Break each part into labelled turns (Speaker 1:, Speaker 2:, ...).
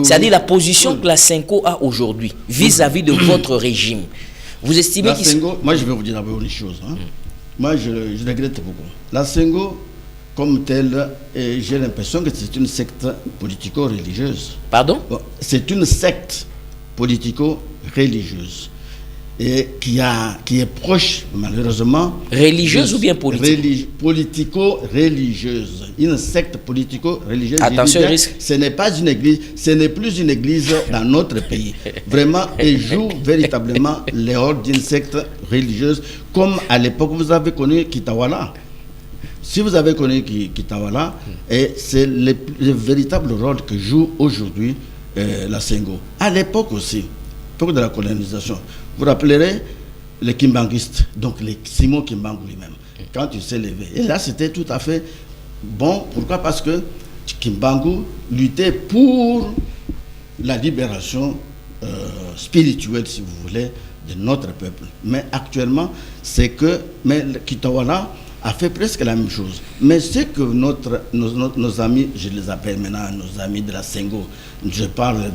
Speaker 1: C'est-à-dire la position que la Sengo a aujourd'hui vis-à-vis de votre régime. Vous estimez
Speaker 2: la Sengo, moi je vais vous dire d'abord une chose. Moi je regrette beaucoup. La Sengo, comme telle, j'ai l'impression que c'est une secte politico-religieuse.
Speaker 1: Pardon?
Speaker 2: Bon, c'est une secte politico-religieuse. Et qui est proche, malheureusement...
Speaker 1: Religieuse ou bien politique?
Speaker 2: Politico-religieuse. Une secte politico-religieuse.
Speaker 1: Attention, risque.
Speaker 2: Ce n'est pas une église, ce n'est plus une église dans notre pays. Vraiment, elle joue véritablement les rôles d'une secte religieuse, comme à l'époque vous avez connu Kitawala. Si vous avez connu Kitawala, et c'est le véritable rôle que joue aujourd'hui la Sengo. À l'époque aussi, pour de la colonisation. Vous rappellerez les Kimbanguistes, donc les Simon Kimbangu lui-même, quand il s'est levé. Et là, c'était tout à fait bon. Pourquoi? Parce que Kimbangu luttait pour la libération spirituelle, si vous voulez, de notre peuple. Mais actuellement, c'est que Kitawala a fait presque la même chose. Mais c'est que nos amis, je les appelle maintenant nos amis de la Sengo, je parle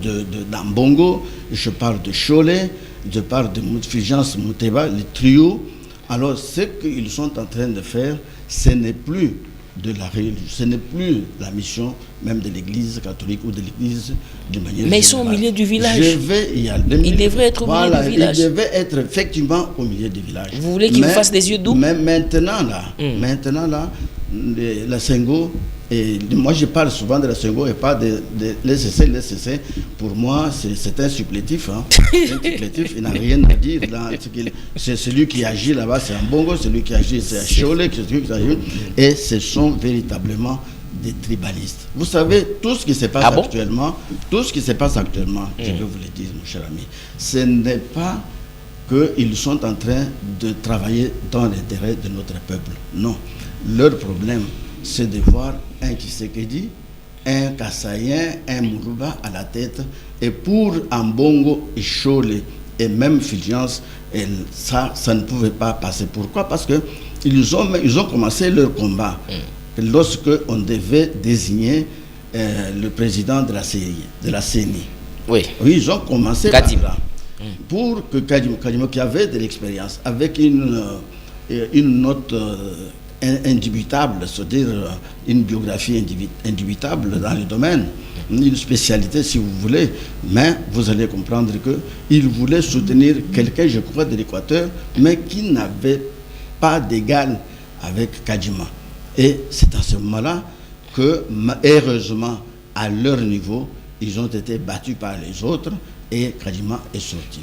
Speaker 2: d'Ambongo, je parle de Cholet, je parle de Fulgence Muteba, le trio. Alors, ce qu'ils sont en train de faire, ce n'est plus de la religion, ce n'est plus la mission même de l'église catholique ou de l'église de manière générale.
Speaker 1: Mais ils sont au milieu du village.
Speaker 2: Je vais y aller.
Speaker 1: Ils devraient être au milieu du village.
Speaker 2: Ils devaient être effectivement au milieu du village.
Speaker 1: Vous voulez qu'ils vous fassent des yeux doux?
Speaker 2: Mais maintenant là, la Sengo, et moi je parle souvent de la Sengo et pas de l'SCC. Pour moi, c'est un supplétif. C'est un supplétif, il n'a rien à dire. C'est celui qui agit là-bas, c'est un Bongo, celui qui agit, c'est un Cholet, c'est celui qui agit. Et ce sont véritablement des tribalistes. Vous savez, tout ce qui se passe actuellement, je vais vous le dire, mon cher ami, ce n'est pas qu'ils sont en train de travailler dans l'intérêt de notre peuple. Non. Leur problème, c'est de voir un Tshisekedi, un Kassaïen, un Mourouba à la tête. Et pour Ambongo et Cholet et même Fulgence, ça ne pouvait pas passer. Pourquoi? Parce qu'ils ont commencé leur combat. Lorsque on devait désigner le président de la CENI. Oui, ils ont commencé par là. Pour que Kadimo, qui avait de l'expérience, avec une note indubitable, c'est-à-dire une biographie indubitable dans le domaine, une spécialité si vous voulez, mais vous allez comprendre qu'il voulait soutenir quelqu'un, je crois, de l'Équateur, mais qui n'avait pas d'égal avec Kadima. Et c'est à ce moment-là que, heureusement, à leur niveau, ils ont été battus par les autres et Kadima est sorti.